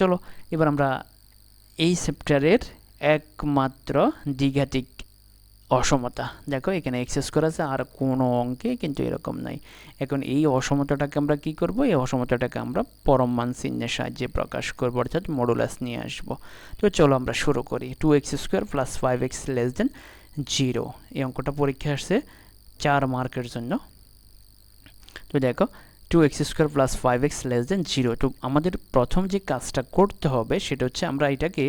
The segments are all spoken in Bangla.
চলো এবার আমরা এই চ্যাপ্টারের একমাত্র দ্বিঘাতিক অসমতা দেখো এখানে এক্স স্কোয়ার আছে আর কোনো অঙ্কে কিন্তু এরকম নাই। এখন এই অসমতাটাকে আমরা কি করব, এই অসমতাটাকে আমরা পরম মান চিহ্নের সাহায্যে প্রকাশ করব, অর্থাৎ মডুলাস নিয়ে আসব। তো চলো আমরা শুরু করি। 2x² + 5x <0 এই অঙ্কটা পরীক্ষা আসছে 4 মার্কের জন্য। তো দেখো 2x² + 5x <0। তো আমাদের প্রথম যে কাজটা করতে হবে সেটা হচ্ছে আমরা এটাকে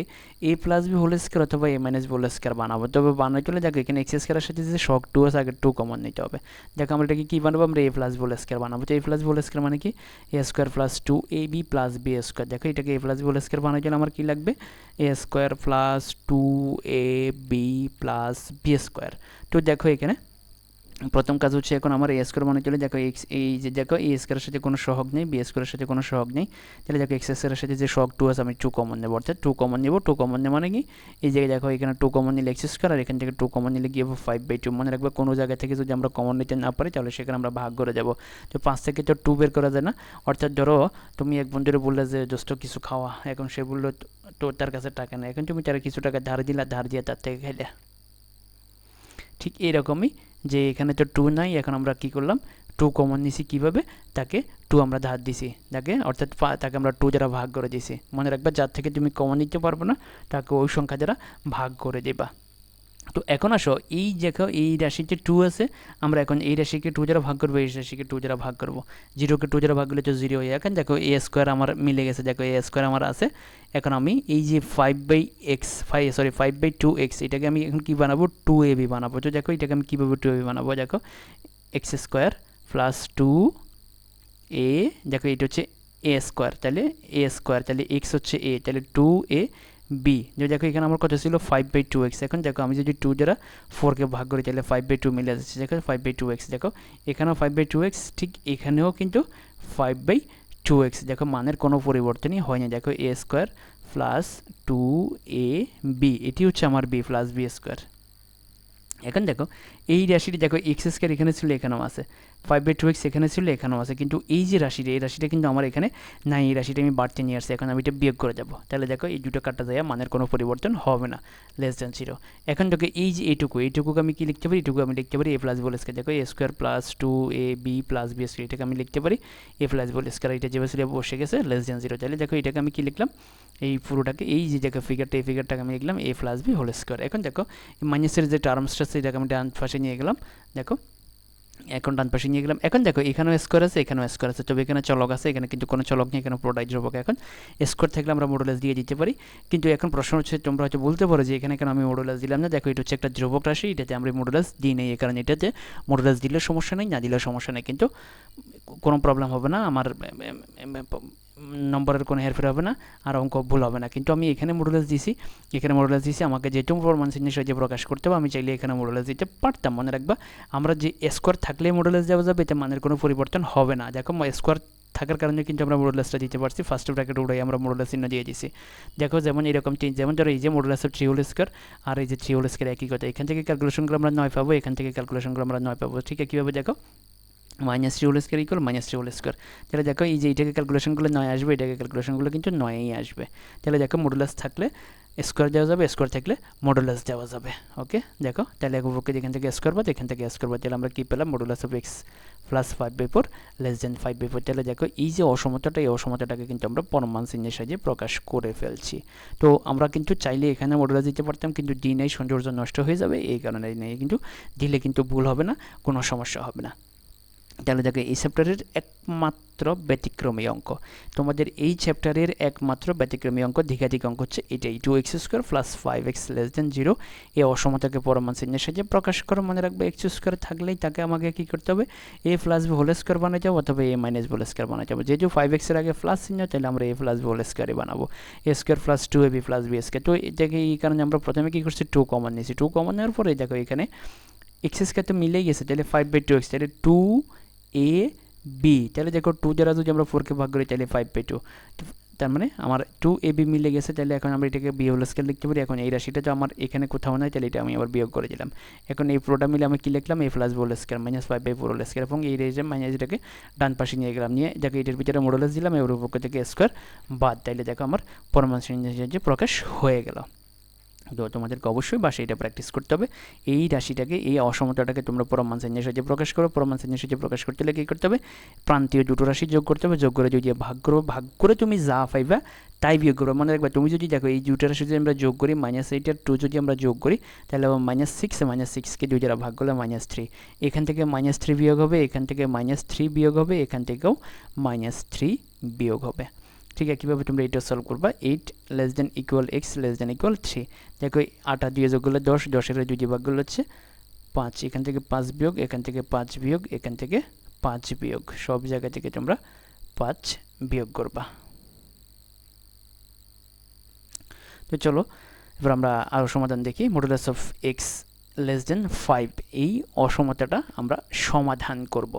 a + b হোল স্কয়ার অথবা a - b হোল স্কয়ার বানাবো। তবে বানাইতে হলে দেখো এখানে x স্কয়ারের সাথে যে শক 2 আছে আগে 2 কমন নিতে হবে। দেখো আমরা এটাকে কি বানাবো, আমরা a + b হোল স্কয়ার বানাবো। তো a + b হোল স্কয়ার মানে কি, a² + 2ab + b²। দেখো এটাকে a + b হোল স্কয়ার বানাইতে হলে আমার কি লাগবে, a² + 2ab + b²। তো দেখো এখানে প্রথম কাজ হচ্ছে এখন আমার a² মানে চলে দেখো এক্স, এই যে দেখো a² এর সাথে কোনো সহগ নেই, b² এর সাথে কোনো সহগ নেই, তাহলে দেখো x এর সাথে যে সহগ 2 আছে আমি 2 কমন নেব, অর্থাৎ 2 কমন নেব। 2 কমন নেব মানে কি, এই জায়গায় দেখো এখানে 2 কমন নিলে x² আর এখান থেকে 2 কমন নিলে কি হবে 5/2। মনে রাখবে কোনো জায়গা থেকে যদি আমরা কমন নিতে না পারি তাহলে সেখানে আমরা ভাগ করে যাব। তো 5 থেকে তো 2 বের করা যায় না, অর্থাৎ ধরো তুমি এক বন্ধুরে বললে যে দোস্ত কিছু খাওয়া, এখন সে বললো তো তার কাছে টাকা নেই, এখন তুমি তার কিছু টাকা ধার দিলা, ধার দিয়ে তার থেকে খাইলে। ঠিক এরকমই যে এখানে তো 2 নাই, এখন আমরা কি করলাম 2 কমন নিছি, কিভাবে তাকে 2 আমরা ধার দিছি তাকে, অর্থাৎ তাকে আমরা 2 দ্বারা ভাগ করে দিছি। মনে রাখবা যার থেকে তুমি কমন নিতে পারবে না তাকে ওই সংখ্যা দ্বারা ভাগ করে দেবা। তো এখন আসো এই দেখো এই রাশিতে 2 আছে, আমরা এখন এই রাশিকে 2 দ্বারা ভাগ করবো, এই রাশিকে 2 দ্বারা ভাগ করবো। 0কে 2 দ্বারা ভাগ করলে তো 0 হয়ে, এখন দেখো a² আমার মিলে গেছে, দেখো a² আমার আছে। এখন আমি এই যে 5/2x এটাকে আমি এখন কি বানাবো, 2ab বানাবো। তো দেখো এটাকে আমি কীভাবে 2ab বানাবো, দেখো x² + 2a, দেখো এটা হচ্ছে a², তাহলে a², তাহলে x হচ্ছে a, তাহলে 2a বি। যে দেখো এখানে আমার কত ছিল 5/2x, এখন দেখো আমি যদি 2 দ্বারা 4কে ভাগ করি তাহলে 5/2 মিলে যাচ্ছে, দেখো 5/2x। দেখো এখানেও 5/2x, ঠিক এখানেও কিন্তু 5/2x। দেখো মানের কোনো পরিবর্তনই হয়নি। দেখো a² + 2ab, এটি হচ্ছে আমার b + b²। এখন দেখো এই রাশিটি দেখো x² এখানে ছিল, এখানেও আছে, 5/2x এখানে ছিল, এখানেও আছে, কিন্তু এই যে রাশিটা, এই রাশিটা কিন্তু আমার এখানে নাই, এই রাশিটা আমি বাড়তে নিয়ে আসছি। এখন আমি এটা বিয়োগ করে যাবো, তাহলে দেখো এই দুটো কাটা যায়, মানের কোনো পরিবর্তন হবে না, <0। এখন দেখো এই যে এইটুকুকে আমি কি লিখতে পারি, এটুকু আমি লিখতে পারি a + b হোল স্কয়ার। দেখো a² + 2ab + b², এটাকে আমি লিখতে পারি a + b হোল স্কয়ার। এটা যেভাবে ছিল বসে গেছে <0। তাহলে দেখো এটাকে আমি কি লিখলাম, এই পুরোটাকে এই যে দেখো ফিগারটা, এই ফিগারটাকে আমি লিখলাম a + b হোল স্কয়ার। এখন দেখো মাইনাসের যে টার্মসটা আছে এটাকে আমি ডান পাশে নিয়ে গেলাম, দেখো এখন ডান পাশে নিয়ে গেলাম। এখন দেখো এখানেও স্কোয়ার আছে, এখানেও স্কোয়ার আছে, তবে এখানে চলক আছে, এখানে কিন্তু কোনো চলক নেই, এখানে পুরোটাই ধ্রুবক। এখন স্কোয়ার থাকলে আমরা মডুলাস দিয়ে দিতে পারি, কিন্তু এখন প্রশ্ন হচ্ছে তোমরা হয়তো বলতে পারো যে এখানে কেন আমি মডুলাস দিলাম না। দেখো এটা হচ্ছে একটা ধ্রুবক রাশি, এটাতে আমরা মডুলাস দিই নেই, এই কারণে এটাতে মডুলাস দিলে সমস্যা নেই, না দিলেও সমস্যা নেই, কিন্তু কোনো প্রবলেম হবে না, আমার নম্বরের কোনো হেরফের হবে না, আর অঙ্ক ভুল হবে না। কিন্তু আমি এখানে মডুলাস দিছি, এখানে মডুলাস দিছি, আমাকে যেহেতু প্রমাণ চিহ্নের সাহায্যে প্রকাশ করতে হবে, আমি চাইলে এখানে মডুলাস দিতে পারতাম। মনে রাখবা আমরা যে স্কোয়ার থাকলে মডুলাস দেওয়া যাবে, এতে মানের কোনো পরিবর্তন হবে না। দেখো স্কোয়ার থাকার কারণে কিন্তু আমরা মডুলাসটা দিতে পারছি, ফার্স্ট ব্র্যাকেট উড়াই আমরা মডুলাস চিহ্ন দিয়ে দিছি। দেখো যেমন এরকম যেমন ধরো এই যে মডুলাসের 3 হোল স্কয়ার আর এই যে 3 হোল স্কয়ার একই কথা, এখান থেকে ক্যালকুলেশনগুলো আমরা 9 পাবো, এখান থেকে ক্যালকুলেশনগুলো আমরা 9 পাবো। ঠিক কীভাবে দেখো -3 হোল স্কয়ার = -3 হোল স্কয়ার, তাহলে দেখো এই যে এইটাকে ক্যালকুলেশনগুলো 9 আসবে, এটাকে ক্যালকুলেশনগুলো কিন্তু 9ই আসবে। তাহলে দেখো মডুলাস থাকলে স্কোয়ার দেওয়া যাবে, স্কোয়ার থাকলে মডুলাস দেওয়া যাবে। ওকে দেখো তাহলে একবারকে এখান থেকে স্কোয়ার বাদ, এখান থেকে স্কোয়ার বাদ, তাহলে আমরা কী পেলাম, মডুলাস অফ x + 5/4 < 5/4। তাহলে দেখো এই যে অসমতাটা, এই অসমতাটাকে কিন্তু আমরা পরমাণু চিহ্নের সাহায্যে প্রকাশ করে ফেলছি। তো আমরা কিন্তু চাইলে এখানে মডুলাস দিতে পারতাম, কিন্তু ডি নেই, সৌন্দর্য নষ্ট হয়ে যাবে, এই কারণে নেই, কিন্তু দিলে কিন্তু ভুল হবে না, কোনো সমস্যা হবে না। তাহলে দেখো এই চ্যাপ্টারের একমাত্র ব্যতিক্রমী অঙ্ক, তোমাদের এই চ্যাপ্টারের একমাত্র ব্যতিক্রমী অঙ্ক, দ্বিঘাতিক অঙ্ক হচ্ছে এটাই, 2x² + 5x <0। এই অসমতাকে পরমাণু চিহ্নের সাহায্যে প্রকাশ করো। মনে রাখবে x² থাকলেই তাকে আমাকে কী করতে হবে, a + b হোল স্কয়ার বানাতে হবে, অথবা a - b হোল স্কয়ার বানাতে হবে। যেহেতু 5x এর আগে প্লাস চিহ্ন, তাহলে আমরা a + b হোল স্কয়ারই বানাবো, a² + 2ab + b²। তো এটাকে এই কারণে আমরা প্রথমে কী করছি, 2 কমন নিয়েছি। 2 কমন নেওয়ার পরে দেখো এখানে x² তো মিলেই গেছে, তাহলে 5/2x, তাহলে 2ab, তাহলে দেখো 2 দ্বারা যদি আমরা 4কে ভাগ করি তাহলে 5/2, তার মানে আমার 2ab মিলে গেছে, তাহলে এখন আমরা এটাকে বি হোল স্কয়ার লিখতে পারি। এখন এই রাশিটা তো আমার এখানে কোথাও নাই, তাহলে এটা আমি আবার বিয়োগ করে দিলাম। এখন এই পুরোটা মিলে আমি কি লিখলাম, a plus whole square minus 5 whole square, এবং এই রেজে মাইনাস এটাকে ডান পাশে নিয়ে গেলাম, নিয়ে দেখো এটার ভিতরে মডুলাস দিলাম, এর উপর থেকে স্কয়ার বাদ, তাইলে দেখো আমার পরমাণু সাহায্যে প্রকাশ হয়ে গেল। তো তোমাদেরকে অবশ্যই বাসায় এটা প্র্যাকটিস করতে হবে। এই রাশিটাকে, এই অসমতাটাকে তোমরা পরমাণু সাহায্যের সাহায্যে প্রকাশ করো। পরমাণু সাহায্যের সাহায্যে প্রকাশ করতে হলে কী করতে হবে, প্রান্তীয় দুটো রাশি যোগ করতে হবে, যোগ করে যদি ভাগ করো, ভাগ করে তুমি যা পাইবা তাই বিয়োগ করবো। মনে রাখবা, তুমি যদি দেখো এই দুটো রাশি যদি আমরা যোগ করি, -8 আর 2 যদি আমরা যোগ করি, তাহলে -6কে 2 দ্বারা ভাগ করলে -3, এখান থেকে -3 বিয়োগ হবে, এখান থেকে -3 বিয়োগ হবে, এখান থেকেও -3 বিয়োগ হবে। ঠিক আছে, কীভাবে তোমরা এটা সলভ করবা, 8 less than equal x less than equal 3। দেখো 8 আর 2 যোগ করলে 10, 10 এর 2 দিয়ে ভাগ করলে হচ্ছে 5, এখান থেকে 5 বিয়োগ, এখান থেকে 5 বিয়োগ, এখান থেকে 5 বিয়োগ, সব জায়গা থেকে তোমরা 5 বিয়োগ করবা। তো চলো এবার আমরা আরও সমাধান দেখি। Modulus of x less than 5, এই অসমতাটা আমরা সমাধান করব।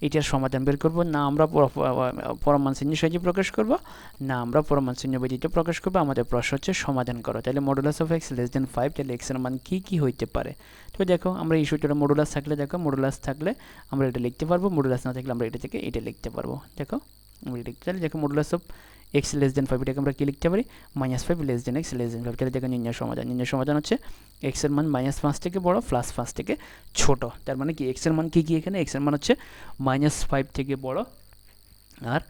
এটার সমাধান বের করব, না আমরা পরমাণু চিহ্নের সাহায্যে প্রকাশ করব, না আমরা পরমাণু চিহ্ন ব্যতীত প্রকাশ করব। আমাদের প্রশ্ন হচ্ছে সমাধান করো। তাহলে modulus of x less than 5, তাহলে x এর মান কি কি হইতে পারে। তো দেখো আমরা এই সূত্রটা মডুলাস থাকলে, দেখো মডুলাস থাকলে আমরা এটা লিখতে পারবো, মডুলাস না থাকলে আমরা এটা থেকে এটা লিখতে পারবো। দেখো আমরা লিখতে পারি, দেখো modulus of x less than 5, এটাকে আমরা কি লিখতে পারি, -5 less than x less than 5। তাহলে দেখো নির্ণয় সমাধান, নির্ণয় সমাধান হচ্ছে x এর মান -5 থেকে বড়, +5 থেকে ছোট। তার মানে কি x এর মান কি কি, এখানে x এর মান হচ্ছে -5 থেকে বড় আর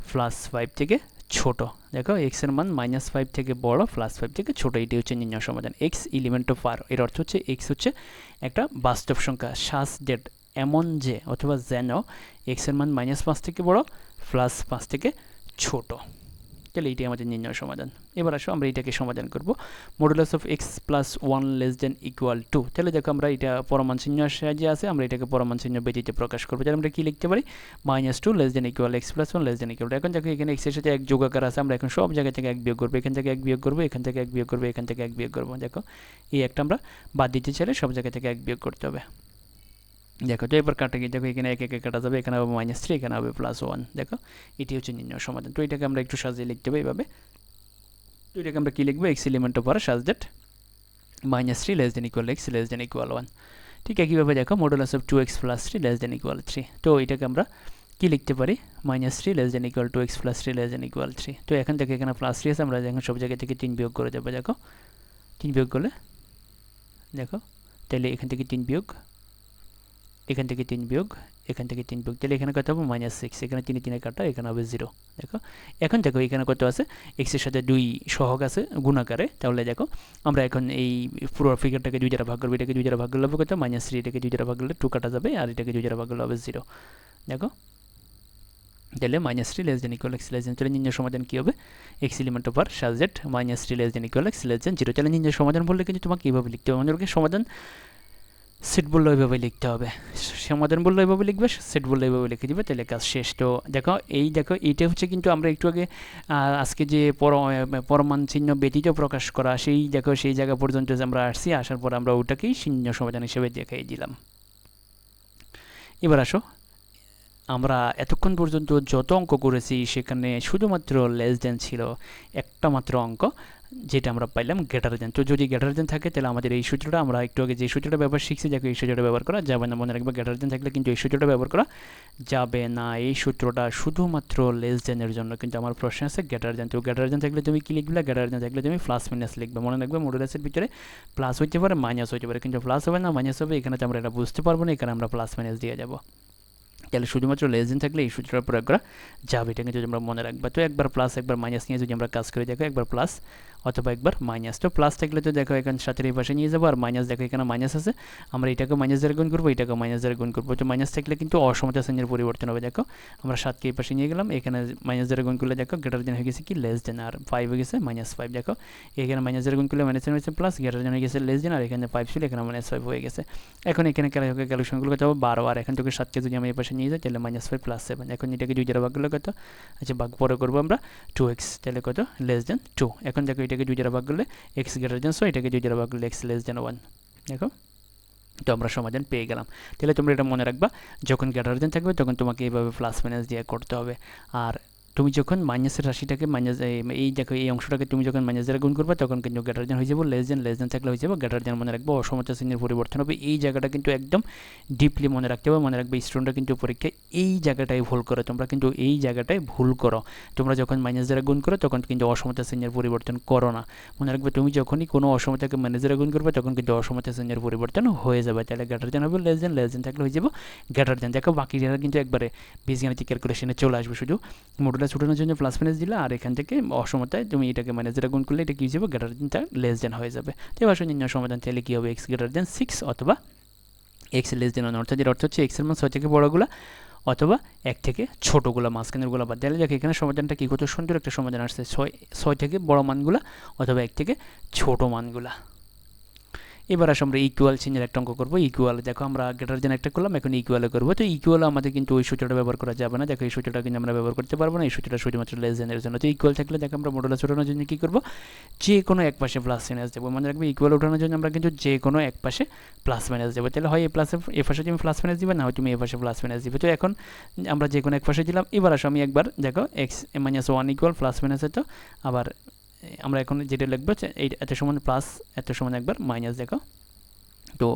+5 থেকে ছোট। দেখো x এর মান -5 থেকে বড়, +5 থেকে ছোট, এটি হচ্ছে নির্ণয় সমাধান। x এলিমেন্ট অফ r, এর অর্থ হচ্ছে x হচ্ছে একটা বাস্তব সংখ্যা, সাজ ডেট এমন যে অথবা যেন x এর মান -5 থেকে বড়, +5 থেকে ছোট। তাহলে এইটাই আমাদের নির্ণয় সমাধান। এবার আসো আমরা এটাকে সমাধান করব। Modulus of x + 1 less than equal 2, তাহলে দেখো আমরা এটা পরমাণু চিহ্নের সাহায্যে আছে, আমরা এটাকে পরমাণু চিহ্ন ব্যতীত প্রকাশ করব। তাহলে আমরা কি লিখতে পারি, -2 less than equal x + 1 less than equal 2। এখন দেখো এখানে x এর সাথে 1 যোগ আকার আছে, আমরা এখন সব জায়গা থেকে 1 বিয়োগ করব, এখান থেকে 1 বিয়োগ করব, এখান থেকে 1 বিয়োগ করব, এখান থেকে 1 বিয়োগ করব। দেখো এই একটা আমরা বাদ দিতে চাইলে সব জায়গা থেকে 1 বিয়োগ করতে হবে। দেখো তো এবার কাটা গিয়ে দেখো এখানে 1 1 কাটা যাবে, এখানে হবে -3, এখানে হবে +1। দেখো এটি হচ্ছে নির্ণয় সমাধান। তো এটাকে আমরা একটু সাজিয়ে লিখতে হবে এইভাবে। তো এটাকে আমরা কি লিখবো, x element of r such that -3 less than equal x less than equal 1। ঠিক একইভাবে দেখো modulus of 2x + 3 less than equal 3, তো এটাকে আমরা কি লিখতে পারি, -3 less than equal 2x + 3 less than equal 3। তো এখন দেখো এখানে +3 আছে, আমরা এখন সব জায়গা থেকে 3 বিয়োগ করে দেবো। দেখো 3 বিয়োগ করলে দেখো, তাহলে এখান থেকে 3 বিয়োগ, এখান থেকে 3 বিয়োগ, এখান থেকে 3 বিয়োগ, তাহলে এখানে কত হবে -6, এখানে 3 3 কাটা, এখানে হবে 0। দেখো এখন দেখো এখানে কত আছে, x এর সাথে 2 সহগ আছে গুণাকারে। তাহলে দেখো আমরা এখন এই পুরো ফিগারটাকে 2 দ্বারা ভাগ করব, এটাকে 2 দ্বারা ভাগ করলে হবে কত, -3, এটাকে 2 দ্বারা ভাগ করলে 2 কাটা যাবে, আর এটাকে 2 দ্বারা ভাগ করলে হবে 0। দেখো তাহলে -3 less than equal x less than, তাহলে নির্ণয় সমাধান কি হবে, x element of r such that -3 less than equal x less than 0। তাহলে নির্ণয় সমাধান বললে কিন্তু তোমাকে এইভাবে লিখতে হবে, আমাদেরকে সমাধান সেট বললে ওইভাবে লিখতে হবে, সমাধান বললে ওইভাবে লিখবে, সেট বললে ওইভাবে লিখে দিবে, তাহলে কাজ শেষ। তো দেখো দেখো এইটা হচ্ছে কিন্তু আমরা একটু আগে আজকে যে পরমাণু চিহ্ন ব্যতীত প্রকাশ করা, সেই দেখো সেই জায়গা পর্যন্ত আমরা আসছি, আসার পর আমরা ওটাকেই শূন্য সমাধান হিসেবে দেখাই দিলাম। এবার আসো আমরা এতক্ষণ পর্যন্ত যত অঙ্ক করেছি সেখানে শুধুমাত্র লেস দেন ছিল একটা মাত্র অঙ্ক, যেটা আমরা পাইলাম গ্রেটার দেন। তো যদি গ্রেটার দেন থাকে তাহলে আমাদের এই সূত্রটা, আমরা একটু আগে যে সূত্রটা ব্যবহার শিখছি, দেখো এই সূত্রটা ব্যবহার করা যাবে না, মনে রাখবে গ্রেটার দেন থাকলে কিন্তু এই সূত্রটা ব্যবহার করা যাবে না। এই সূত্রটা শুধুমাত্র লেস দেনের জন্য, কিন্তু আমার প্রশ্ন আছে গ্রেটার দেন। তো গ্রেটার দেন থাকলে তুমি কি লিখবে, গ্রেটার দেন থাকলে তুমি প্লাস মাইনাস লিখবে। মনে রাখবে মডুলাসের ভিতরে প্লাস হইতে পারে, মাইনাস হইতে পারে, কিন্তু প্লাস হবে না, মাইনাস হবে। এখানে তো আমরা এটা বুঝতে পারবো না, এখানে আমরা প্লাস মাইনাস দিয়ে যাবো। তাহলে শুধুমাত্র লেস দেন থাকলে এই সূত্রটা প্রয়োগ করা যাবে, এটা কিন্তু আমরা মনে রাখবো। তো একবার প্লাস একবার মাইনাস নিয়ে যদি আমরা কাজ করি, দেখো একবার প্লাস অথবা একবার মাইনাস। তো প্লাস থাকলে তো দেখো এখানে সাথে এই পাশে নিয়ে যাবো, আর মাইনাস দেখো এখানে মাইনাস আছে, আমরা এটাকে মাইনাস দ্বারা গুণ করবো, এটাকে মাইনাস দ্বারা গুণ করবো। তো মাইনাস থাকলে কিন্তু অসমতা চিহ্নের পরিবর্তন হবে। দেখো আমরা 7কে এই পাশে নিয়ে গেলাম, এখানে মাইনাস দ্বারা গুণ করলে দেখো গ্রেটার দেন হয়ে গেছে কি লেস দেন, আর 5 হয়ে গেছে -5। দেখো এখানে মাইনাস দ্বারা গুণ করলে মাইনাস হয়েছে প্লাস, গ্রেটার দেন হয়ে গেছে লেস দেন, আর এখানে 5 ছিল, এখানে -5 হয়ে গেছে। এখন এখানে ক্যালকুলেশনগুলো কত হবে 12, আর এখান থেকে 7কে যদি আমি এই পাশে নিয়ে যাই তাহলে -5 + 7। এখন এটাকে 2 দ্বারা ভাগ করলে কত, আচ্ছা ভাগ পরে করবো আমরা 2x, তাহলে কত লেস দেন 2। এখন দেখো এটাকে 2 দ্বারা ভাগ করলে x গ্রেটার দেন, সো এটাকে 2 দ্বারা ভাগ করলে x লেস দেন 1। দেখো তো আমরা সমাধান পেয়ে গেলাম। তাহলে তোমরা এটা মনে রাখবা, যখন গ্রেটার দেন থাকবে তখন তোমাকে এইভাবে প্লাস মাইনাস দিয়ে করতে হবে, আর তুমি যখন মাইনাসের রাশিটাকে মাইনাস এই দেখো এই অংশটাকে তুমি যখন মাইনাস দ্বারা গুণ করবে তখন কিন্তু গ্রেটার দেন হয়ে যাবে, লেস দেন থাকলে হয়ে যাবে গ্রেটার দেন। মনে রাখবো অসমতা চিহ্নের পরিবর্তন হবে। এই জায়গাটা কিন্তু একদম ডিপলি মনে রাখতে হবে। মনে রাখবে স্টুডেন্টরা কিন্তু পরীক্ষায় এই জায়গাটাই ভুল করো, তোমরা কিন্তু এই জায়গাটায় ভুল করো। তোমরা যখন মাইনাস দ্বারা গুণ করো তখন কিন্তু অসমতা চিহ্নের পরিবর্তন করো না। মনে রাখবে তুমি যখনই কোনো অসমতাকে মাইনাস দ্বারা গুণ করবে তখন কিন্তু অসমতা চিহ্নের পরিবর্তন হয়ে যাবে। তাহলে গ্রেটার দেন হবে, লেস দেন থাকলে হয়ে যাবে গ্রেটার দেন। দেখো বাকি যারা কিন্তু একবারে বীজগাণিতিক ক্যালকুলেশনে চলে আসবে, শুধু মডুলাস উঠানোর জন্য প্লাস মাইনাস দিলে, আর এখান থেকে অসমতায় তুমি এটাকে মাইনাস দ্বারা গুণ করলে এটা কি হয়ে যাবে, গ্রেটার দেন লেস দেন হয়ে যাবে। তো এবার নির্ণয় সমাধান তাহলে কি হবে, এক্স গ্রেটার দেন 6 অথবা এক্স লেস দেন 1, অর্থাৎ এর অর্থ হচ্ছে এক্সের মান 6 থেকে বড়গুলা অথবা 1 থেকে ছোটোগুলা, মাঝখানেরগুলো বাদ। তাহলে দেখো এখানে সমাধানটা কি, কত সুন্দর একটা সমাধান আসছে, 6 থেকে বড় মানগুলা অথবা 1 থেকে ছোট মানগুলা। এবার আসলে আমরা ইকুয়াল চিহ্নের একটা অঙ্ক করবো। ইকুয়াল দেখো আমরা গ্রেটার দেন একটা করলাম, এখন ইকুয়ালে করবো। তো ইকুয়াল আমাদের কিন্তু ওই সূত্রটা ব্যবহার করা যাবে না। দেখো এই সূত্রটা কিন্তু আমরা ব্যবহার করতে পারবো না, এই সূত্রটা শুধুমাত্র লেস দেনের জন্য। তো ইকুয়াল থাকলে দেখো আমরা মডুলাস ওঠানোর জন্য কী করবো, যে কোনো এক পাশে প্লাস মাইনাস দেবো। মনে রাখবে ইকুয়াল ওঠানোর জন্য আমরা কিন্তু যে কোনো এক পাশে প্লাস মাইনাস দেবো। তাহলে হয় এ পাশে তুমি প্লাস মাইনাস দিবে, না হয় তুমি এ পাশে প্লাস মাইনাস দিবে। তো এখন আমরা যে কোনো এক পাশে দিলাম। এবার আসো আমি একবার দেখো x minus 1 equal plus minus, তো আবার আমরা এখন যেটা লিখবো এই এত সমান প্লাস, এত সমান একবার মাইনাস। দেখো তো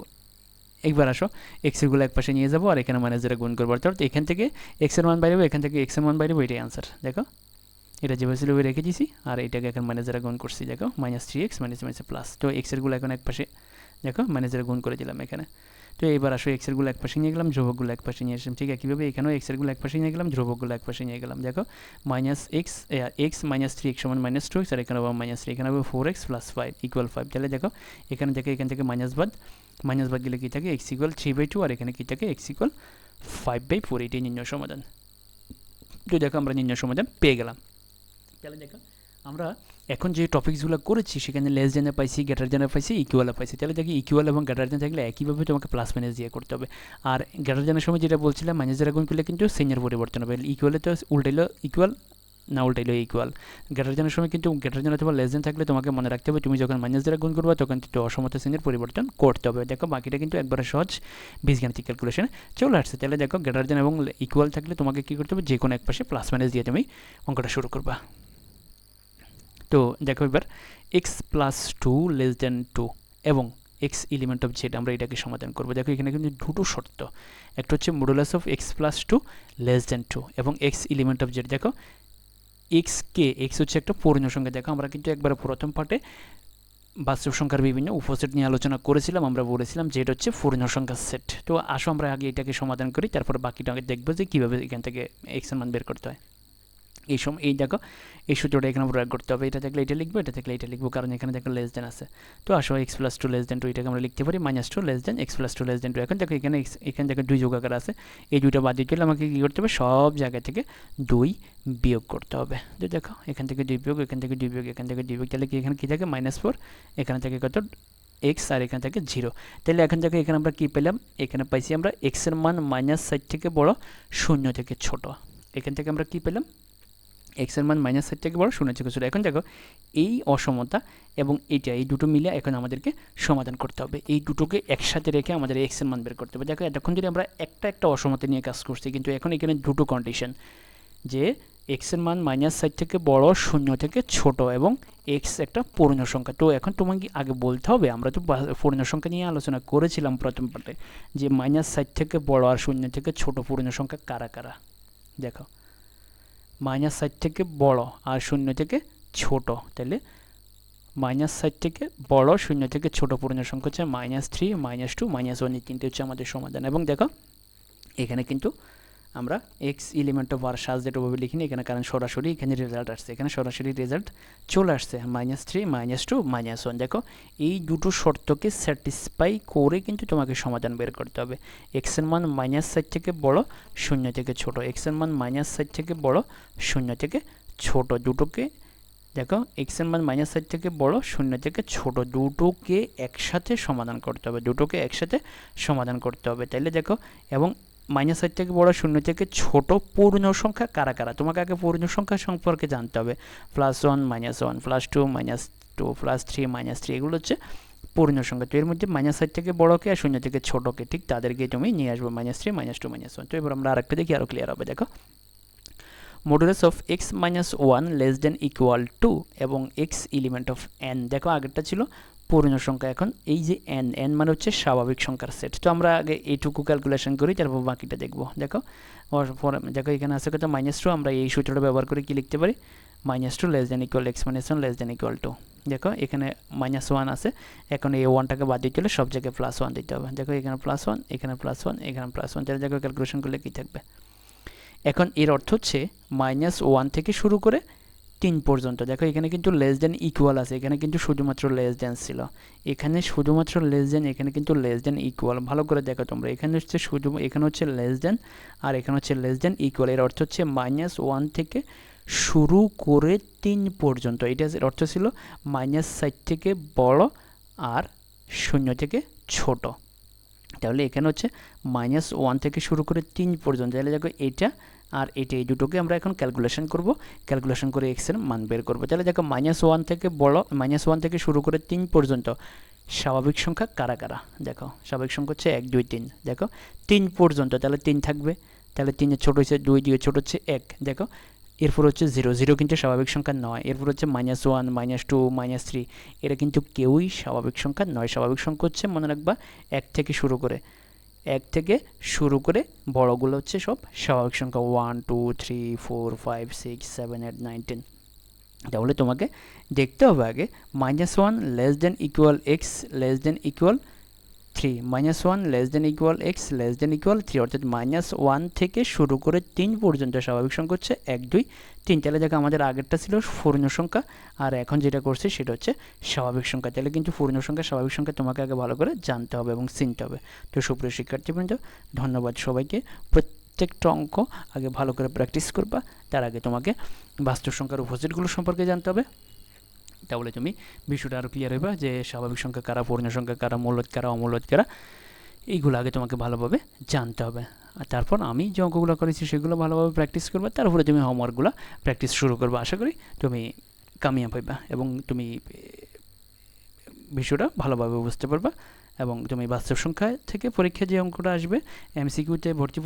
একবার আসো এক্সেরগুলো এক পাশে নিয়ে যাবো আর এখানে মাইনাস দ্বারা গুণ করবো, অর্থাৎ এখান থেকে এক্সের মান বাইরে, এখান থেকে এক্সের মান বাইরে, এটাই আনসার। দেখো এটা যেভাবে ছিল রেখে দিয়েছি আর এটাকে এখন মাইনাস দ্বারা গুণ করছি। দেখো মাইনাস 3x মাইনাস প্লাস। তো এক্সেরগুলো এখন এক পাশে দেখো মাইনাস দ্বারা গুণ করে দিলাম এখানে। তো এবার আসো এক্সেরগুলো এক পাশে নিয়ে গেলাম, ধ্রুবকগুলো এক পাশে নিয়ে আসলাম। ঠিক একইভাবে এখানেও এক্সেরগুলো এক পাশে নিয়ে গেলাম, ধ্রুবকগুলো এক পাশে নিয়ে গেলাম। দেখো মাইনাস এক্স মাইনাস 3x সমান মাইনাস 2x, আর এখানে আবার মাইনাস 3, এখানে আবার 4x প্লাস 5 ইকুয়াল 5। তাহলে দেখো এখানে দেখো এখান থেকে মাইনাস বাদ গেলে কী থাকে, এক্স ইকুয়াল 3/2, আর এখানে কী থাকে এক্স ইকুয়াল 5/4। এটাই নির্ণয় সমাধান। তো দেখো আমরা নির্ণয় সমাধান পেয়ে গেলাম। তাহলে দেখো আমরা এখন যে টপিকসগুলো করেছি সেখানে লেস দেনে পাইছি, গ্রেটার দেনে পাইছি, ইকুয়ালে পাইছি। তাহলে দেখি ইকুয়াল এবং গ্রেটার দেন থাকলে একইভাবে তোমাকে প্লাস মাইনাস দিয়ে করতে হবে। আর গ্রেটার দেনের সময় যেটা বলছিলাম মাইনাস দ্বারা গুণ করলে কিন্তু চিহ্নের পরিবর্তন হবে। ইকুয়ালে তো উল্টাইলো ইকুয়াল, না উল্টাইলো ইকুয়াল। গ্রেটার দেনের সময় কিন্তু গ্রেটার দেন অথবা লেস দেন থাকলে তোমাকে মনে রাখতে হবে তুমি যখন মাইনাস দ্বারা গুণ করবে তখন কিন্তু অসমতা চিহ্নের পরিবর্তন করতে হবে। দেখো বাকিটা কিন্তু একবারে সহজ বীজগাণিতিক ক্যালকুলেশনে চলে আসছে। তাহলে দেখো গ্রেটার দেন এবং ইকুয়াল থাকলে তোমাকে কী করতে হবে, যে কোনো এক পাশে প্লাস মাইনাস দিয়ে তুমি অঙ্কটা শুরু করবা। তো দেখো এবার এক্স প্লাস 2 লেস দেন 2 এবং এক্স এলিমেন্ট অফ জেড, আমরা এটাকে সমাধান করবো। দেখো এখানে কিন্তু দুটো শর্ত, একটা হচ্ছে modulus of x plus 2 less than 2 এবং এক্স এলিমেন্ট অফ জেড। দেখো এক্স হচ্ছে একটা পূর্ণ সংখ্যা। দেখো আমরা কিন্তু একবার প্রথম পার্টে বাস্তব সংখ্যার বিভিন্ন উপসেট নিয়ে আলোচনা করেছিলাম। আমরা বলেছিলাম যে এটা হচ্ছে পূর্ণ সংখ্যার সেট। তো আসো আমরা আগে এটাকে সমাধান করি, তারপর বাকিটা আগে দেখবো যে কীভাবে এখান থেকে এক্সের মান বের করতে হয়। এই দেখো এই সূত্রটা এখানে প্রয়োগ করতে হবে। এটা থাকলে এটা লিখবো, এটা থাকলে এটা লিখবো, কারণ এখানে দেখো লেস দেন আছে। তো আসো এক্স প্লাস 2 লেস দেন 2 এটাকে আমরা লিখতে পারি minus 2 less than x plus 2 less than 2। এখন দেখো এখানে দেখো 2 যোগাকার আছে, এই দুইটা বাদ দিতে হলে আমাকে কী করতে হবে, সব জায়গা থেকে 2 বিয়োগ করতে হবে। তো দেখো এখান থেকে 2 বিয়োগ, এখান থেকে 2 বিয়োগ, এখান থেকে 2 বিয়োগ, তাহলে কি এখানে কী থাকে -4, এখানে থেকে কত এক্স, আর এখানে থেকে 0। তাহলে এখন দেখো এখানে আমরা কী পেলাম, এখানে পাইছি আমরা এক্সের মান -60 থেকে বড়, 0 থেকে ছোট। এখান থেকে আমরা কী পেলাম, এক্সের মান -60 থেকে বড়, 0 থেকে ছোটো। এখন দেখো এই অসমতা এবং এইটা, এই দুটো মিলে এখন আমাদেরকে সমাধান করতে হবে। এই দুটোকে একসাথে রেখে আমাদের এক্সের মান বের করতে হবে। দেখো এতক্ষণ যদি আমরা একটা অসমতা নিয়ে কাজ করছি, কিন্তু এখন এখানে দুটো কন্ডিশন, যে এক্সের মান -60 থেকে বড়, 0 থেকে ছোট এবং এক্স একটা পূর্ণ সংখ্যা। তো এখন তোমাকে আগে বলতে হবে, আমরা তো পূর্ণ সংখ্যা নিয়ে আলোচনা করেছিলাম প্রথম পার্টে, যে -60 থেকে বড় আর 0 থেকে ছোট পূর্ণ সংখ্যা কারা কারা। দেখো -60 থেকে বড় আর 0 থেকে ছোট, তাহলে -60 থেকে বড়, 0 থেকে ছোট পূর্ণ সংখ্যা হচ্ছে -3, -2, -1, এই তিনটে হচ্ছে আমাদের সমাধান। এবং দেখো এখানে কিন্তু আমরা এক্স এলিমেন্ট অফ আর সাজেটভাবে লিখিনি এখানে, কারণ সরাসরি এখানে রেজাল্ট আসছে, এখানে সরাসরি রেজাল্ট চলে আসছে -3, -2, -1। দেখো এই দুটো শর্তকে স্যাটিসফাই করে কিন্তু তোমাকে সমাধান বের করতে হবে। এক্সের মান -60 থেকে বড়, 0 থেকে ছোট, এক্সের মান -60 থেকে বড়, 0 থেকে ছোট, দুটোকে দেখো এক্সের মান -60 থেকে বড়, 0 থেকে ছোট, দুটোকে একসাথে সমাধান করতে হবে, দুটোকে একসাথে সমাধান করতে হবে। তাইলে দেখো এবং -60 থেকে বড়, 0 থেকে ছোট পূর্ণ সংখ্যা কারা কারা, তোমাকে আগে পূর্ণ সংখ্যা সম্পর্কে জানতে হবে। +1, -1, +2, -2, +3, -3, এগুলো হচ্ছে পূর্ণ সংখ্যা। তো এর মধ্যে -60 থেকে বড়কে আর 0 থেকে ছোটকে ঠিক তাদেরকে তুমি নিয়ে আসবে, -3, -2, -1। তো এবার আমরা আরেকটা দেখি, আরও ক্লিয়ার হবে। দেখো modulus of x minus one less than equal to এবং এক্স এলিমেন্ট অফ এন। দেখো আগেরটা ছিল পূর্ণ সংখ্যা, এখন এই যে এন, এন মানে হচ্ছে স্বাভাবিক সংখ্যার সেট। তো আমরা আগে এইটুকু ক্যালকুলেশন করি, তারপর বাকিটা দেখবো। দেখো দেখো এখানে আছে কত -2, আমরা এই সূত্রটা ব্যবহার করে কি লিখতে পারি, -2 less than equal x minus one less than equal to. দেখো এখানে -1 আছে, এখন এই ওয়ানটাকে বাদ দিতে হলে সব জায়গায় +1 দিতে হবে। দেখো এখানে +1, এখানে +1, এখানে +1, তাহলে দেখো ক্যালকুলেশন করলে কী থাকবে। এখন এর অর্থ হচ্ছে -1 থেকে শুরু করে 3 পর্যন্ত। দেখো এখানে কিন্তু লেস দেন ইকুয়াল আছে, এখানে কিন্তু শুধুমাত্র লেস দেন ছিল, এখানে শুধুমাত্র লেস দেন, এখানে কিন্তু লেস দেন ইকুয়াল। ভালো করে দেখো তোমরা, এখানে হচ্ছে এখানে হচ্ছে লেস দেন আর এখানে হচ্ছে লেস দেন ইকুয়াল। এর অর্থ হচ্ছে -1 থেকে শুরু করে 3 পর্যন্ত। এটা এর অর্থ ছিল -4 থেকে বড় আর 0 থেকে ছোট। তাহলে এখানে হচ্ছে -1 থেকে শুরু করে 3 পর্যন্ত। তাহলে দেখো এটা আর এটা, এই দুটোকে আমরা এখন ক্যালকুলেশন করব, ক্যালকুলেশন করে এক্স এর মান বের করব। তাহলে দেখো -1 থেকে বড়, -1 থেকে শুরু করে 3 পর্যন্ত স্বাভাবিক সংখ্যা কারা কারা। দেখো স্বাভাবিক সংখ্যা হচ্ছে 1 2 3। দেখো 3 পর্যন্ত, তাহলে 3 থাকবে, তাহলে 3 এর ছোট হচ্ছে 2, 2 এর ছোট হচ্ছে 1। দেখো এরপর হচ্ছে 0, 0 কিন্তু স্বাভাবিক সংখ্যা নয়। এরপর হচ্ছে -1 -2 -3, এটা কিন্তু কেউই স্বাভাবিক সংখ্যা নয়। স্বাভাবিক সংখ্যা হচ্ছে মনে রাখবা 1 থেকে শুরু করে, 1 থেকে শুরু করে বড়গুলো হচ্ছে সব স্বাভাবিক সংখ্যা 1 2 3 4 5 6 7 8 9 10। তাহলে তোমাকে দেখতে হবে আগে -1 less than equal x less than equal 3, -1 less than equal x less than equal 3, অর্থাৎ -1 থেকে শুরু করে 3 পর্যন্ত স্বাভাবিক সংখ্যা হচ্ছে 1 2 3। তাহলে দেখো আমাদের আগেরটা ছিল পূর্ণ সংখ্যা, আর এখন যেটা করছে সেটা হচ্ছে স্বাভাবিক সংখ্যা। তাহলে কিন্তু পূর্ণ সংখ্যা স্বাভাবিক সংখ্যা তোমাকে আগে ভালো করে জানতে হবে এবং চিনতে হবে। তো সুপ্রিয় শিক্ষার্থীবৃন্দ, ধন্যবাদ সবাইকে। প্রত্যেকটা অঙ্ক আগে ভালো করে প্র্যাকটিস করবা, তার আগে তোমাকে বাস্তব সংখ্যার উপসেটগুলো সম্পর্কে জানতে হবে। তাহলে তুমি বিষয়টা আরও ক্লিয়ার হইবা যে স্বাভাবিক সংখ্যা কারা, পূর্ণ সংখ্যা কারা, মূলদ কারা, অমূলদ কারা, এইগুলো আগে তোমাকে ভালোভাবে জানতে হবে। আর তারপর আমি যে অঙ্কগুলো করেছি সেগুলো ভালোভাবে প্র্যাকটিস করবে, তারপরে তুমি হোমওয়ার্কগুলো প্র্যাকটিস শুরু করবে। আশা করি তুমি কামিয়াব হইবা এবং তুমি বিষয়টা ভালোভাবে বুঝতে পারবা এবং তুমি বাস্তব সংখ্যা থেকে পরীক্ষায় যে অঙ্কটা আসবে এমসিকিউতে ভর্তি